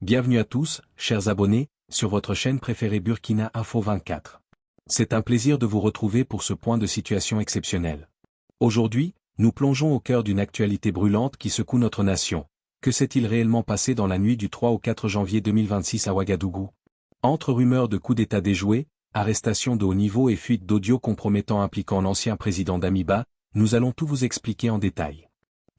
Bienvenue à tous, chers abonnés, sur votre chaîne préférée Burkina Info 24. C'est un plaisir de vous retrouver pour ce point de situation exceptionnel. Aujourd'hui, nous plongeons au cœur d'une actualité brûlante qui secoue notre nation. Que s'est-il réellement passé dans la nuit du 3 au 4 janvier 2026 à Ouagadougou? Entre rumeurs de coup d'État déjoué, arrestations de haut niveau et fuites d'audio compromettants impliquant l'ancien président Damiba, nous allons tout vous expliquer en détail.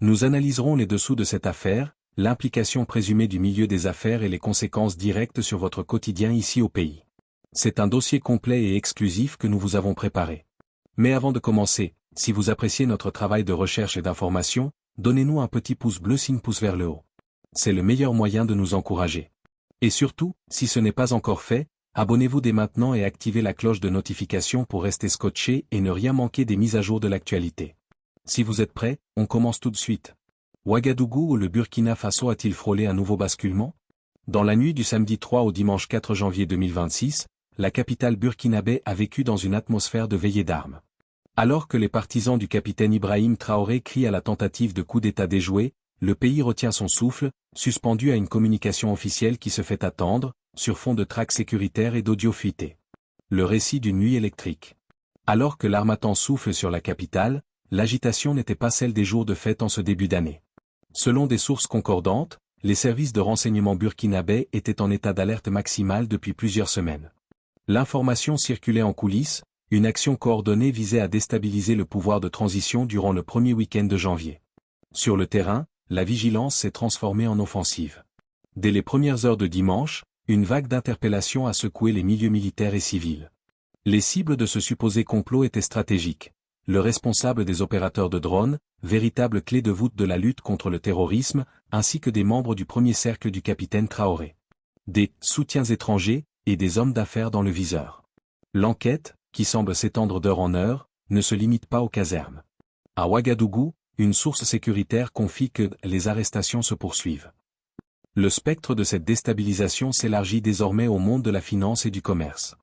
Nous analyserons les dessous de cette affaire, l'implication présumée du milieu des affaires et les conséquences directes sur votre quotidien ici au pays. C'est un dossier complet et exclusif que nous vous avons préparé. Mais avant de commencer, si vous appréciez notre travail de recherche et d'information, donnez-nous un petit pouce bleu signe pouce vers le haut. C'est le meilleur moyen de nous encourager. Et surtout, si ce n'est pas encore fait, abonnez-vous dès maintenant et activez la cloche de notification pour rester scotché et ne rien manquer des mises à jour de l'actualité. Si vous êtes prêts, on commence tout de suite. Ouagadougou ou le Burkina Faso a-t-il frôlé un nouveau basculement? Dans la nuit du samedi 3 au dimanche 4 janvier 2026, la capitale burkinabé a vécu dans une atmosphère de veillée d'armes. Alors que les partisans du capitaine Ibrahim Traoré crient à la tentative de coup d'État déjoué, le pays retient son souffle, suspendu à une communication officielle qui se fait attendre, sur fond de traques sécuritaires et d'audio fuités. Le récit d'une nuit électrique. Alors que l'harmattan souffle sur la capitale, l'agitation n'était pas celle des jours de fête en ce début d'année. Selon des sources concordantes, les services de renseignement burkinabés étaient en état d'alerte maximale depuis plusieurs semaines. L'information circulait en coulisses, une action coordonnée visait à déstabiliser le pouvoir de transition durant le premier week-end de janvier. Sur le terrain, la vigilance s'est transformée en offensive. Dès les premières heures de dimanche, une vague d'interpellations a secoué les milieux militaires et civils. Les cibles de ce supposé complot étaient stratégiques. Le responsable des opérateurs de drones, véritable clé de voûte de la lutte contre le terrorisme, ainsi que des membres du premier cercle du capitaine Traoré. Des soutiens étrangers et des hommes d'affaires dans le viseur. L'enquête, qui semble s'étendre d'heure en heure, ne se limite pas aux casernes. À Ouagadougou, une source sécuritaire confie que les arrestations se poursuivent. Le spectre de cette déstabilisation s'élargit désormais au monde de la finance et du commerce.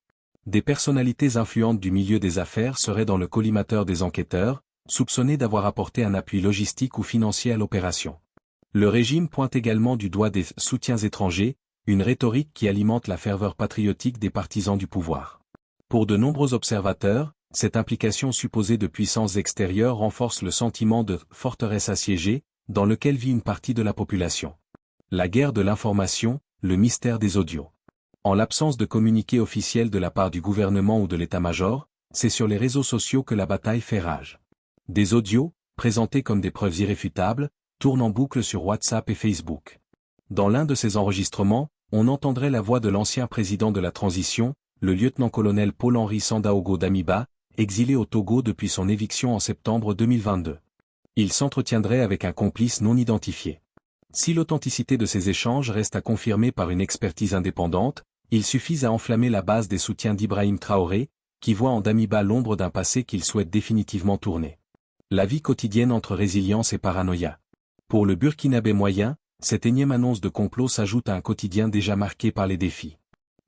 Des personnalités influentes du milieu des affaires seraient dans le collimateur des enquêteurs, soupçonnées d'avoir apporté un appui logistique ou financier à l'opération. Le régime pointe également du doigt des soutiens étrangers, une rhétorique qui alimente la ferveur patriotique des partisans du pouvoir. Pour de nombreux observateurs, cette implication supposée de puissances extérieures renforce le sentiment de forteresse assiégée, dans lequel vit une partie de la population. La guerre de l'information, le mystère des audios. En l'absence de communiqué officiel de la part du gouvernement ou de l'état-major, c'est sur les réseaux sociaux que la bataille fait rage. Des audios, présentés comme des preuves irréfutables, tournent en boucle sur WhatsApp et Facebook. Dans l'un de ces enregistrements, on entendrait la voix de l'ancien président de la transition, le lieutenant-colonel Paul-Henri Sandaogo Damiba, exilé au Togo depuis son éviction en septembre 2022. Il s'entretiendrait avec un complice non identifié. Si l'authenticité de ces échanges reste à confirmer par une expertise indépendante, il suffit à enflammer la base des soutiens d'Ibrahim Traoré, qui voit en Damiba l'ombre d'un passé qu'il souhaite définitivement tourner. La vie quotidienne entre résilience et paranoïa. Pour le Burkinabé moyen, cette énième annonce de complot s'ajoute à un quotidien déjà marqué par les défis.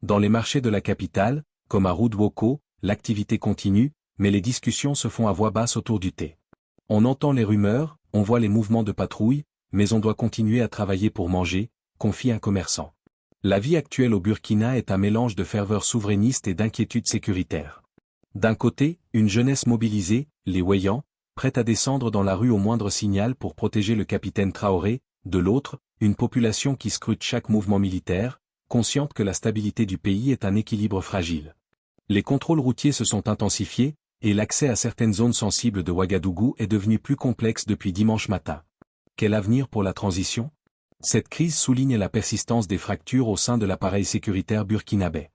Dans les marchés de la capitale, comme à Roudwoko, l'activité continue, mais les discussions se font à voix basse autour du thé. On entend les rumeurs, on voit les mouvements de patrouille, mais on doit continuer à travailler pour manger, confie un commerçant. La vie actuelle au Burkina est un mélange de ferveur souverainiste et d'inquiétude sécuritaire. D'un côté, une jeunesse mobilisée, les Weyans, prête à descendre dans la rue au moindre signal pour protéger le capitaine Traoré, de l'autre, une population qui scrute chaque mouvement militaire, consciente que la stabilité du pays est un équilibre fragile. Les contrôles routiers se sont intensifiés, et l'accès à certaines zones sensibles de Ouagadougou est devenu plus complexe depuis dimanche matin. Quel avenir pour la transition? Cette crise souligne la persistance des fractures au sein de l'appareil sécuritaire burkinabé.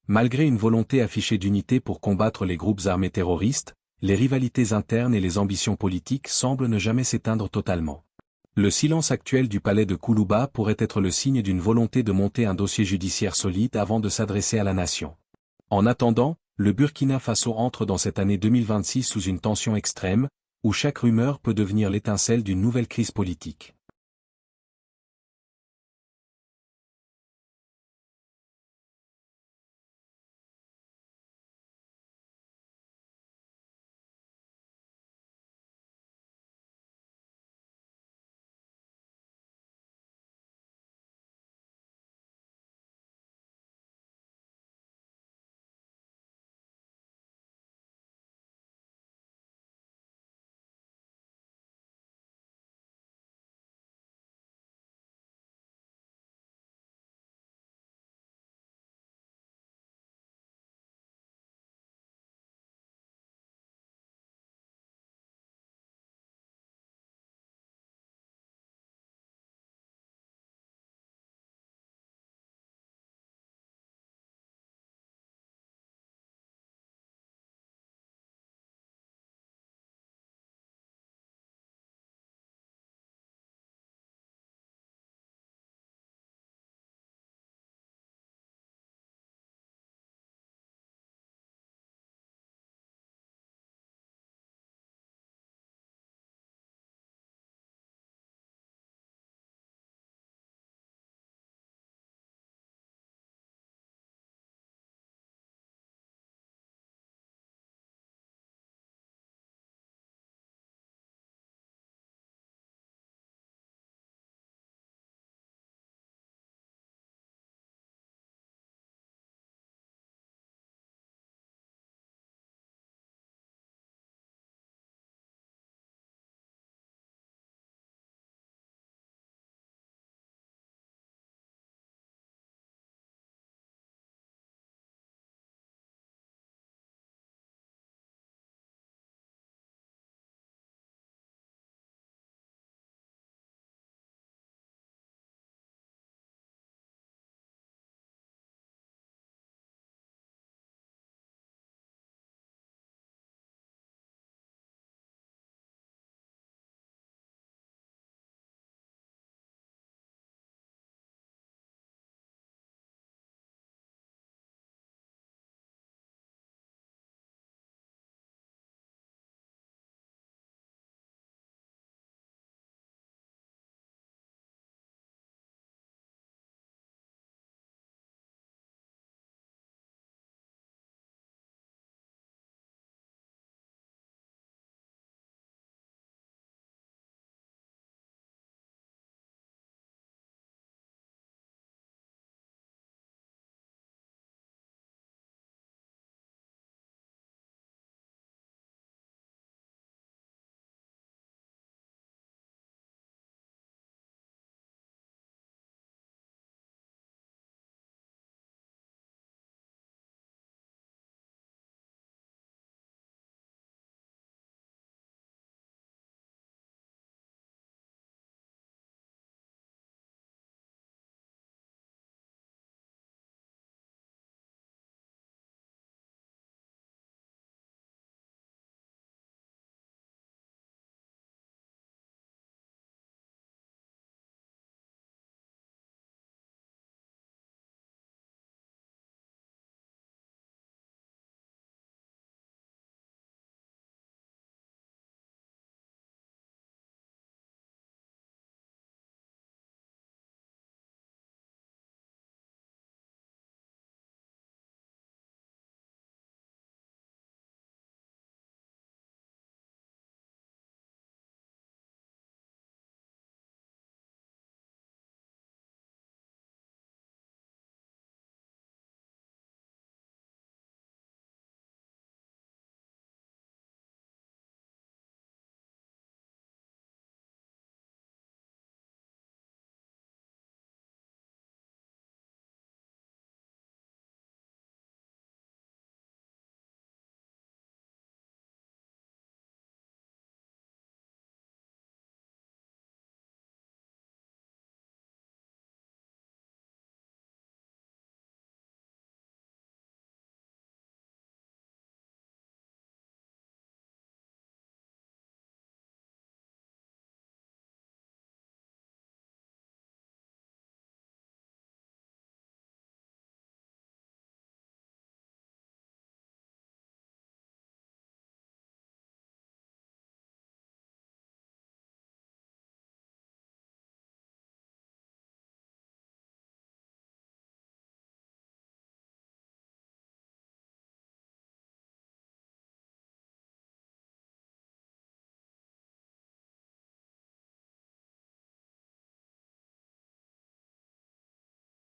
Malgré une volonté affichée d'unité pour combattre les groupes armés terroristes, les rivalités internes et les ambitions politiques semblent ne jamais s'éteindre totalement. Le silence actuel du palais de Koulouba pourrait être le signe d'une volonté de monter un dossier judiciaire solide avant de s'adresser à la nation. En attendant, le Burkina Faso entre dans cette année 2026 sous une tension extrême, où chaque rumeur peut devenir l'étincelle d'une nouvelle crise politique.